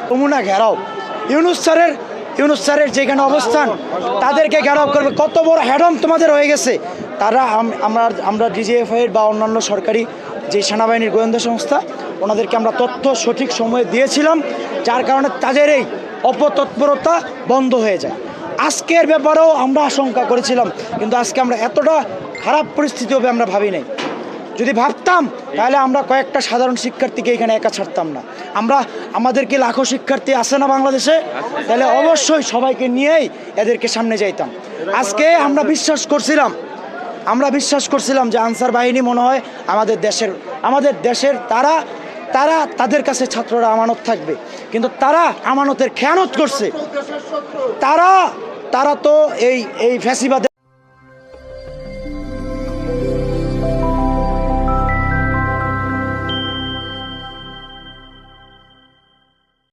যমুনা ঘেরাও, ইউনুস স্যারের যেখানে অবস্থান তাদেরকে ঘেরাও করবে। কত বড় হ্যাডম তোমাদের হয়ে গেছে। তারা আমরা ডিজিএফআইয়ের বা অন্যান্য সরকারি যে সেনাবাহিনীর গোয়েন্দা সংস্থা ওনাদেরকে আমরা তথ্য সঠিক সময়ে দিয়েছিলাম, যার কারণে তাদের এই অপতৎপরতা বন্ধ হয়ে যায়। আজকের ব্যাপারেও আমরা আশঙ্কা করেছিলাম, কিন্তু আজকে আমরা এতটা খারাপ পরিস্থিতি হবে আমরা ভাবি নাই। যদি ভাবতাম তাহলে আমরা কয়েকটা সাধারণ শিক্ষার্থীকে এখানে একা ছাড়তাম না। আমাদেরকে লাখো শিক্ষার্থী আছে না বাংলাদেশে, তাহলে অবশ্যই সবাইকে নিয়েই এদেরকে সামনে যাইতাম। আজকে আমরা বিশ্বাস করছিলাম যে আনসার বাহিনী মনে হয় আমাদের দেশের তাদের কাছে ছাত্ররা আমানত থাকবে, কিন্তু তারা আমানতের খেয়ানত করছে। তারা তো এই ফ্যাসিবাদের